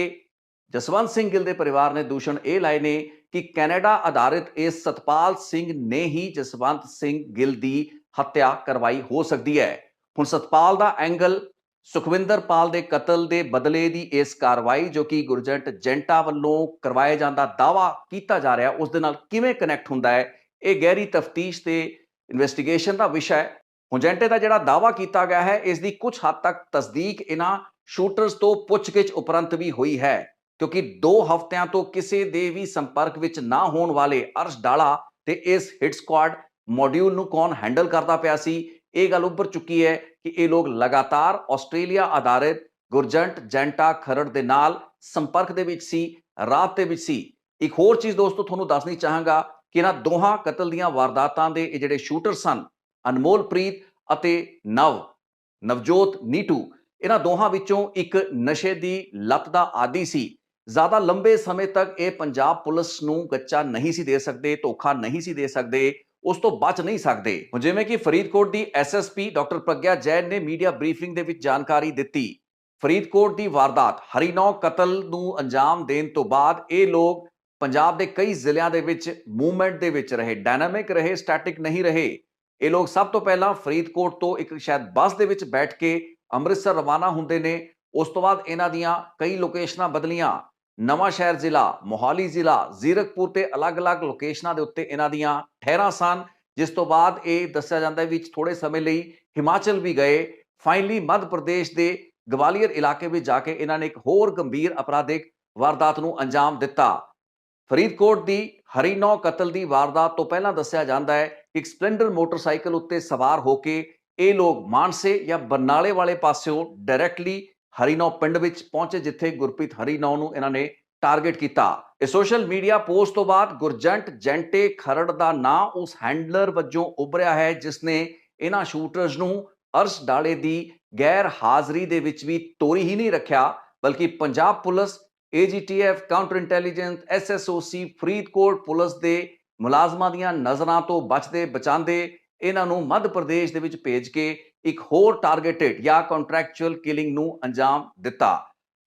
ਜਸਵੰਤ ਸਿੰਘ ਗਿੱਲ ਦੇ ਪਰਿਵਾਰ ਨੇ ਦੂਸ਼ਣ ਇਹ ਲਾਏ ਨੇ ਕਿ ਕੈਨੇਡਾ ਆਧਾਰਿਤ ਇਸ ਸਤਪਾਲ ਸਿੰਘ ਨੇ ਹੀ ਜਸਵੰਤ ਸਿੰਘ ਗਿੱਲ ਦੀ ਹੱਤਿਆ ਕਰਵਾਈ ਹੋ ਸਕਦੀ ਹੈ। ਹੁਣ ਸਤਪਾਲ ਦਾ ਐਂਗਲ ਸੁਖਵਿੰਦਰ ਪਾਲ ਦੇ ਕਤਲ ਦੇ ਬਦਲੇ ਦੀ ਇਸ ਕਾਰਵਾਈ, ਜੋ ਕਿ ਗੁਰਜੰਟ ਜੰਟਾ ਵੱਲੋਂ ਕਰਵਾਏ ਜਾਂਦਾ ਦਾਅਵਾ ਕੀਤਾ ਜਾ ਰਿਹਾ, ਉਸ ਦੇ ਨਾਲ ਕਿਵੇਂ ਕਨੈਕਟ ਹੁੰਦਾ ਹੈ, ਇਹ ਗਹਿਰੀ ਤਫਤੀਸ਼ ਤੇ ਇਨਵੈਸਟੀਗੇਸ਼ਨ ਦਾ ਵਿਸ਼ਾ ਹੈ। ਹੁਣ ਜੰਟੇ ਦਾ ਜਿਹੜਾ ਦਾਅਵਾ ਕੀਤਾ ਗਿਆ ਹੈ, ਇਸ ਦੀ ਕੁਝ ਹੱਦ ਤੱਕ ਤਸਦੀਕ ਇਹਨਾਂ ਸ਼ੂਟਰਸ ਤੋਂ ਪੁੱਛਗਿੱਛ ਉਪਰੰਤ ਵੀ ਹੋਈ ਹੈ, ਕਿਉਂਕਿ 2 ਹਫ਼ਤਿਆਂ ਤੋਂ ਕਿਸੇ ਦੇ ਵੀ ਸੰਪਰਕ ਵਿੱਚ ਨਾ ਹੋਣ ਵਾਲੇ ਅਰਸ਼ ਡਾਲਾ ਤੇ ਇਸ ਹਿੱਟ ਸਕੁਆਡ ਮੋਡਿਊਲ ਨੂੰ ਕੌਣ ਹੈਂਡਲ ਕਰਦਾ ਪਿਆ ਸੀ, ਇਹ ਗੱਲ ਉੱਭਰ ਚੁੱਕੀ ਹੈ ਕਿ ਇਹ ਲੋਕ ਲਗਾਤਾਰ ਆਸਟ੍ਰੇਲੀਆ ਆਧਾਰਿਤ ਗੁਰਜੰਟ ਜੰਟਾ ਖਰੜ ਦੇ ਨਾਲ ਸੰਪਰਕ ਦੇ ਵਿੱਚ ਸੀ, ਰਾਬਤੇ ਵਿੱਚ ਸੀ। ਇੱਕ ਹੋਰ ਚੀਜ਼ ਦੋਸਤੋ ਤੁਹਾਨੂੰ ਦੱਸਣੀ ਚਾਹਾਂਗਾ ਕਿ ਇਹਨਾਂ ਦੋਹਾਂ ਕਤਲ ਦੀਆਂ ਵਾਰਦਾਤਾਂ ਦੇ ਇਹ ਜਿਹੜੇ ਸ਼ੂਟਰ ਸਨ, ਅਨਮੋਲਪ੍ਰੀਤ ਅਤੇ ਨਵਜੋਤ ਨੀਟੂ, ਇਹਨਾਂ ਦੋਹਾਂ ਵਿੱਚੋਂ ਇੱਕ ਨਸ਼ੇ ਦੀ ਲੱਤ ਦਾ ਆਦੀ ਸੀ। ਜ਼ਿਆਦਾ ਲੰਬੇ ਸਮੇਂ ਤੱਕ ਇਹ ਪੰਜਾਬ ਪੁਲਿਸ ਨੂੰ ਗੱਚਾ ਨਹੀਂ ਸੀ ਦੇ ਸਕਦੇ, ਧੋਖਾ ਨਹੀਂ ਸੀ ਦੇ ਸਕਦੇ, ਉਸ ਤੋਂ ਬਚ ਨਹੀਂ ਸਕਦੇ। ਹੁਣ ਜਿਵੇਂ ਕਿ ਫਰੀਦਕੋਟ ਦੀ ਐਸਐਸਪੀ ਡਾਕਟਰ ਪ੍ਰਗਿਆ ਜੈਨ ਨੇ ਮੀਡੀਆ ਬਰੀਫਿੰਗ ਦੇ ਵਿੱਚ ਜਾਣਕਾਰੀ ਦਿੱਤੀ। ਫਰੀਦਕੋਟ ਦੀ ਵਾਰਦਾਤ ਹਰੀਨੌ ਕਤਲ ਨੂੰ ਅੰਜਾਮ ਦੇਣ ਤੋਂ ਬਾਅਦ ਇਹ ਲੋਕ ਪੰਜਾਬ ਦੇ ਕਈ ਜ਼ਿਲ੍ਹਿਆਂ ਦੇ ਵਿੱਚ ਮੂਵਮੈਂਟ ਦੇ ਵਿੱਚ ਰਹੇ, ਡਾਇਨਾਮਿਕ ਰਹੇ, ਸਟੈਟਿਕ ਨਹੀਂ ਰਹੇ। ਇਹ ਲੋਕ ਸਭ ਤੋਂ ਪਹਿਲਾਂ ਫਰੀਦਕੋਟ ਤੋਂ ਇੱਕ ਸ਼ਾਇਦ ਬੱਸ ਦੇ ਵਿੱਚ ਬੈਠ ਕੇ ਅੰਮ੍ਰਿਤਸਰ ਰਵਾਨਾ ਹੁੰਦੇ ਨੇ। ਉਸ ਤੋਂ ਬਾਅਦ ਇਹਨਾਂ ਦੀਆਂ ਕਈ ਲੋਕੇਸ਼ਨਾਂ ਬਦਲੀਆਂ, ਨਵਾਂ ਸ਼ਹਿਰ ਜ਼ਿਲ੍ਹਾ, ਮੋਹਾਲੀ ਜ਼ਿਲ੍ਹਾ, ਜ਼ੀਰਕਪੁਰ ਤੇ ਅਲੱਗ-ਅਲੱਗ ਲੋਕੇਸ਼ਨਾਂ ਦੇ ਉੱਤੇ ਇਹਨਾਂ ਦੀਆਂ ਠਹਿਰਾਂ ਸਨ। ਜਿਸ ਤੋਂ ਬਾਅਦ ਇਹ ਦੱਸਿਆ ਜਾਂਦਾ ਹੈ ਵਿੱਚ ਥੋੜੇ ਸਮੇਂ ਲਈ ਹਿਮਾਚਲ ਵੀ ਗਏ। ਫਾਈਨਲੀ ਮੱਧ ਪ੍ਰਦੇਸ਼ ਦੇ ਗਵਾਲੀਅਰ ਇਲਾਕੇ ਵਿੱਚ ਜਾ ਕੇ ਇਹਨਾਂ ਨੇ ਇੱਕ ਹੋਰ ਗੰਭੀਰ ਅਪਰਾਧਿਕ ਵਾਰਦਾਤ ਨੂੰ ਅੰਜਾਮ ਦਿੱਤਾ। ਫਰੀਦਕੋਟ ਦੀ ਹਰੀਨੌ ਕਤਲ ਦੀ ਵਾਰਦਾਤ ਤੋਂ ਪਹਿਲਾਂ ਦੱਸਿਆ ਜਾਂਦਾ ਹੈ ਕਿ ਇੱਕ ਸਪਲੈਂਡਰ ਮੋਟਰਸਾਈਕਲ ਉੱਤੇ ਸਵਾਰ ਹੋ ਕੇ ਇਹ ਲੋਕ ਮਾਨਸੇ ਜਾਂ ਬਰਨਾਲੇ ਵਾਲੇ ਪਾਸਿਓਂ ਡਾਇਰੈਕਟਲੀ ਹਰੀਨੌ ਪਿੰਡ ਵਿੱਚ ਪਹੁੰਚੇ, ਜਿੱਥੇ ਗੁਰਪ੍ਰੀਤ ਹਰੀਨੌ ਨੂੰ ਇਹਨਾਂ ਨੇ ਟਾਰਗੇਟ ਕੀਤਾ। ਇਹ ਸੋਸ਼ਲ ਮੀਡੀਆ ਪੋਸਟ ਤੋਂ ਬਾਅਦ ਗੁਰਜੰਟ ਜੈਂਟੇ ਖਰੜ ਦਾ ਨਾਂ ਉਸ ਹੈਂਡਲਰ ਵਜੋਂ ਉੱਭਰਿਆ ਹੈ ਜਿਸ ਨੇ ਇਹਨਾਂ ਸ਼ੂਟਰਸ ਨੂੰ ਅਰਸ਼ ਡਾਲੇ ਦੀ ਗੈਰ ਹਾਜ਼ਰੀ ਦੇ ਵਿੱਚ ਵੀ ਤੋਰੀ ਹੀ ਨਹੀਂ ਰੱਖਿਆ, ਬਲਕਿ Punjab police, AGTF, counter intelligence, SSOC, Faridkot police ਦੇ ਮੁਲਾਜ਼ਮਾਂ ਦੀਆਂ ਨਜ਼ਰਾਂ ਤੋਂ ਬਚਦੇ ਬਚਾਉਂਦੇ ਇਹਨਾਂ ਨੂੰ ਮੱਧ ਪ੍ਰਦੇਸ਼ ਦੇ ਵਿੱਚ ਭੇਜ ਕੇ ਇੱਕ ਹੋਰ ਟਾਰਗੇਟਡ ਜਾਂ ਕੰਟਰੈਕਚੁਅਲ ਕਿਲਿੰਗ ਨੂੰ ਅੰਜਾਮ ਦਿੱਤਾ।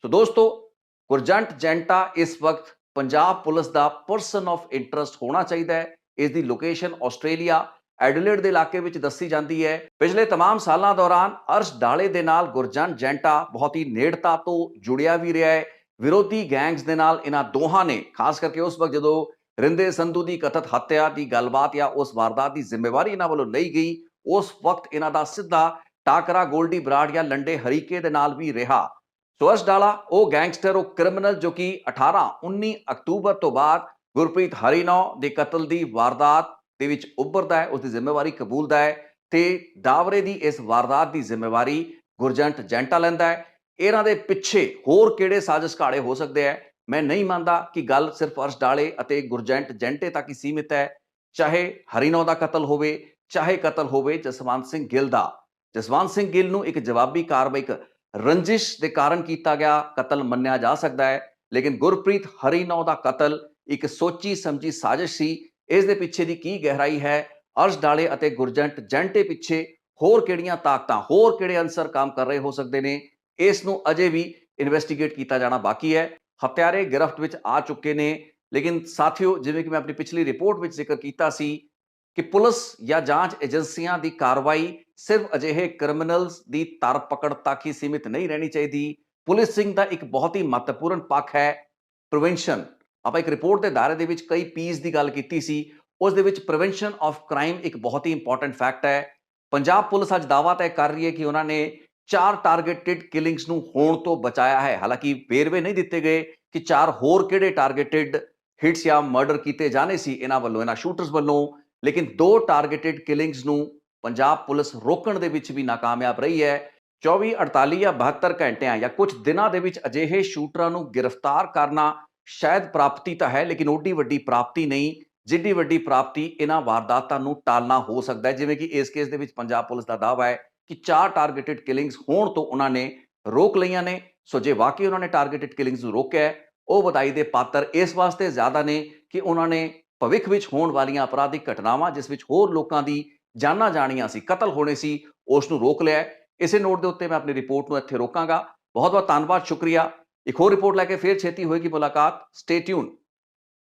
ਸੋ ਦੋਸਤੋ, ਗੁਰਜੰਟ ਜੈਂਟਾ ਇਸ ਵਕਤ Punjab police the person of interest ਹੋਣਾ ਚਾਹੀਦਾ ਹੈ। ਇਸ ਦੀ ਲੋਕੇਸ਼ਨ ਆਸਟ੍ਰੇਲੀਆ ਐਡੀਲੇਡ ਦੇ ਇਲਾਕੇ ਵਿੱਚ ਦੱਸੀ ਜਾਂਦੀ ਹੈ। ਪਿਛਲੇ तमाम ਸਾਲਾਂ ਦੌਰਾਨ ਅਰਸ਼ ਡਾਲੇ ਦੇ ਨਾਲ ਗੁਰਜੰਟ ਜੈਂਟਾ ਬਹੁਤ ਹੀ ਨੇੜਤਾ ਤੋਂ ਜੁੜਿਆ ਵੀ ਰਿਹਾ ਹੈ। ਵਿਰੋਧੀ ਗੈਂਗਸ ਦੇ ਨਾਲ ਇਹਨਾਂ ਦੋਹਾਂ ਨੇ, ਖਾਸ ਕਰਕੇ ਉਸ ਵਕਤ ਜਦੋਂ ਰਿੰਦੇ ਸੰਧੂ ਦੀ ਕਥਿਤ ਹੱਤਿਆ ਦੀ ਗੱਲਬਾਤ ਜਾਂ ਉਸ ਵਾਰਦਾਤ ਦੀ ਜ਼ਿੰਮੇਵਾਰੀ ਇਹਨਾਂ ਵੱਲੋਂ ਲਈ ਗਈ, ਉਸ ਵਕਤ ਇਹਨਾਂ ਦਾ ਸਿੱਧਾ ਟਾਕਰਾ ਗੋਲਡੀ ਬਰਾੜ ਜਾਂ ਲੰਡੇ ਹਰੀਕੇ ਦੇ ਨਾਲ ਵੀ ਰਿਹਾ। ਸੋ ਅਰਸ਼ ਡਾਲਾ ਉਹ ਗੈਂਗਸਟਰ, ਉਹ ਕ੍ਰਿਮੀਨਲ ਜੋ ਕਿ 18-19 ਅਕਤੂਬਰ ਤੋਂ ਬਾਅਦ ਗੁਰਪ੍ਰੀਤ ਹਰੀਨੌ ਦੇ ਕਤਲ ਦੀ ਵਾਰਦਾਤ ਦੇ ਵਿੱਚ ਉੱਭਰਦਾ ਹੈ, ਉਸ ਦੀ ਜ਼ਿੰਮੇਵਾਰੀ ਕਬੂਲਦਾ ਹੈ ਤੇ ਡਾਵਰੇ ਦੀ ਇਸ ਵਾਰਦਾਤ ਦੀ ਜ਼ਿੰਮੇਵਾਰੀ ਗੁਰਜੰਟ ਜੈਂਟਾ ਲੈਂਦਾ ਹੈ। ਇਹਨਾਂ ਦੇ ਪਿੱਛੇ ਹੋਰ ਕਿਹੜੇ ਸਾਜ਼ਿਸ਼ ਘਾੜੇ ਹੋ ਸਕਦੇ ਹੈ? ਮੈਂ ਨਹੀਂ ਮੰਨਦਾ ਕਿ ਗੱਲ ਸਿਰਫ ਅਰਸ਼ ਡਾਲੇ ਅਤੇ ਗੁਰਜੰਟ ਜੈਂਟੇ ਤੱਕ ਹੀ ਸੀਮਿਤ ਹੈ। ਚਾਹੇ ਹਰੀਨੌ ਦਾ ਕਤਲ ਹੋਵੇ, ਚਾਹੇ ਕਤਲ ਹੋਵੇ ਜਸਵੰਤ ਸਿੰਘ ਗਿੱਲ ਦਾ। ਜਸਵੰਤ ਸਿੰਘ ਗਿੱਲ ਨੂੰ ਇੱਕ ਜਵਾਬੀ ਕਾਰਵਾਈ, ਇੱਕ ਰੰਜਿਸ਼ ਦੇ ਕਾਰਨ ਕੀਤਾ ਗਿਆ ਕਤਲ ਮੰਨਿਆ ਜਾ ਸਕਦਾ ਹੈ, ਲੇਕਿਨ ਗੁਰਪ੍ਰੀਤ ਹਰੀਨੌ ਦਾ ਕਤਲ ਇੱਕ ਸੋਚੀ ਸਮਝੀ ਸਾਜ਼ਿਸ਼ ਸੀ। ਇਸ ਦੇ ਪਿੱਛੇ ਦੀ ਕੀ ਗਹਿਰਾਈ ਹੈ, ਅਰਸ਼ ਡਾਲੇ ਅਤੇ ਗੁਰਜੰਟ ਜੈਂਟੇ ਪਿੱਛੇ ਹੋਰ ਕਿਹੜੀਆਂ ਤਾਕਤਾਂ, ਹੋਰ ਕਿਹੜੇ ਅੰਸਰ ਕੰਮ ਕਰ ਰਹੇ ਹੋ ਸਕਦੇ ਨੇ, ਇਸ ਨੂੰ ਅਜੇ ਵੀ ਇਨਵੈਸਟੀਗੇਟ ਕੀਤਾ ਜਾਣਾ ਬਾਕੀ ਹੈ। ਹੱਤਿਆਰੇ ਗਿਰਫਤ ਵਿੱਚ ਆ ਚੁੱਕੇ ਨੇ, ਲੇਕਿਨ ਸਾਥੀਓ, ਜਿਵੇਂ ਕਿ ਮੈਂ ਆਪਣੀ ਪਿਛਲੀ ਰਿਪੋਰਟ ਵਿੱਚ ਜ਼ਿਕਰ ਕੀਤਾ ਸੀ ਕਿ ਪੁਲਿਸ ਜਾਂ ਜਾਂਚ ਏਜੰਸੀਆਂ ਦੀ ਕਾਰਵਾਈ ਸਿਰਫ ਅਜਿਹੇ ਕ੍ਰਿਮੀਨਲਸ ਦੀ ਧਰ ਪਕੜ ਤੱਕ ਹੀ ਸੀਮਿਤ ਨਹੀਂ ਰਹਿਣੀ ਚਾਹੀਦੀ। ਪੁਲਿਸਿੰਗ ਦਾ ਇੱਕ ਬਹੁਤ ਹੀ ਮਹੱਤਵਪੂਰਨ ਪੱਖ ਹੈ ਪ੍ਰੀਵੈਂਸ਼ਨ। ਆਪਾਂ ਇੱਕ ਰਿਪੋਰਟ ਦੇ ਦਾਇਰੇ ਦੇ ਵਿੱਚ ਕਈ ਪੀਸ ਦੀ ਗੱਲ ਕੀਤੀ ਸੀ, ਉਸ ਦੇ ਵਿੱਚ ਪ੍ਰੀਵੈਂਸ਼ਨ ਆਫ ਕ੍ਰਾਈਮ ਇੱਕ ਬਹੁਤ ਹੀ ਇੰਪੋਰਟੈਂਟ ਫੈਕਟ ਹੈ। ਪੰਜਾਬ ਪੁਲਿਸ ਅੱਜ ਦਾਅਵਾ ਤੈਅ ਕਰ ਰਹੀ ਹੈ ਕਿ ਉਹਨਾਂ ਨੇ 4 ਟਾਰਗੇਟਡ ਕਿਲਿੰਗਸ ਨੂੰ ਹੋਣ ਤੋਂ ਬਚਾਇਆ ਹੈ। ਹਾਲਾਂਕਿ ਵੇਰਵੇ ਨਹੀਂ ਦਿੱਤੇ ਗਏ ਕਿ 4 ਹੋਰ ਕਿਹੜੇ ਟਾਰਗੇਟਡ ਹਿਟਸ ਜਾਂ ਮਰਡਰ ਕੀਤੇ ਜਾਣੇ ਸੀ ਇਹਨਾਂ ਵੱਲੋਂ, ਇਹਨਾਂ ਸ਼ੂਟਰਸ ਵੱਲੋਂ, ਲੇਕਿਨ 2 ਟਾਰਗੇਟਡ ਕਿਲਿੰਗਸ ਨੂੰ ਪੰਜਾਬ ਪੁਲਿਸ ਰੋਕਣ ਦੇ ਵਿੱਚ ਵੀ ਨਾਕਾਮਯਾਬ ਰਹੀ ਹੈ। 24, 48 ਜਾਂ 72 ਘੰਟਿਆਂ ਜਾਂ ਕੁਝ ਦਿਨਾਂ ਦੇ ਵਿੱਚ ਅਜਿਹੇ ਸ਼ੂਟਰਾਂ ਨੂੰ ਗ੍ਰਿਫਤਾਰ ਕਰਨਾ ਸ਼ਾਇਦ ਪ੍ਰਾਪਤੀ ਤਾਂ ਹੈ, ਲੇਕਿਨ ਓਡੀ ਵੱਡੀ ਪ੍ਰਾਪਤੀ ਨਹੀਂ ਜਿੱਡੀ ਵੱਡੀ ਪ੍ਰਾਪਤੀ ਇਹਨਾਂ ਵਾਰਦਾਤਾਂ ਨੂੰ ਟਾਲਣਾ ਹੋ ਸਕਦਾ ਹੈ। ਜਿਵੇਂ ਕਿ ਇਸ ਕੇਸ ਦੇ ਵਿੱਚ ਪੰਜਾਬ ਪੁਲਿਸ ਦਾ ਦਾਅਵਾ ਹੈ ਕਿ 4 ਟਾਰਗੇਟਡ ਕਿਲਿੰਗਸ ਹੋਣ ਤੋਂ ਉਹਨਾਂ ਨੇ ਰੋਕ ਲਈਆਂ ਨੇ। ਸੋ ਜੇ ਵਾਕਈ ਉਹਨਾਂ ਨੇ ਟਾਰਗੇਟਡ ਕਿਲਿੰਗਸ ਨੂੰ ਰੋਕਿਆ, ਉਹ ਵਧਾਈ ਦੇ ਪਾਤਰ ਇਸ ਵਾਸਤੇ ਜ਼ਿਆਦਾ ਨੇ ਕਿ ਉਹਨਾਂ ਨੇ ਭਵਿੱਖ ਵਿੱਚ ਹੋਣ ਵਾਲੀਆਂ ਅਪਰਾਧਿਕ ਘਟਨਾਵਾਂ, ਜਿਸ ਵਿੱਚ ਹੋਰ ਲੋਕਾਂ ਦੀ ਜਾਨਾਂ ਜਾਣੀਆਂ ਸੀ, ਕਤਲ ਹੋਣੇ ਸੀ, ਉਸ ਨੂੰ ਰੋਕ ਲਿਆ। ਇਸੇ ਨੋਟ ਦੇ ਉੱਤੇ ਮੈਂ ਆਪਣੀ ਰਿਪੋਰਟ ਨੂੰ ਇੱਥੇ ਰੋਕਾਂਗਾ। ਬਹੁਤ ਬਹੁਤ ਧੰਨਵਾਦ, ਸ਼ੁਕਰੀਆ। ਇੱਕ ਹੋਰ ਰਿਪੋਰਟ ਲੈ ਕੇ ਫੇਰ ਛੇਤੀ ਹੋਏਗੀ ਮੁਲਾਕਾਤ। Stay tune.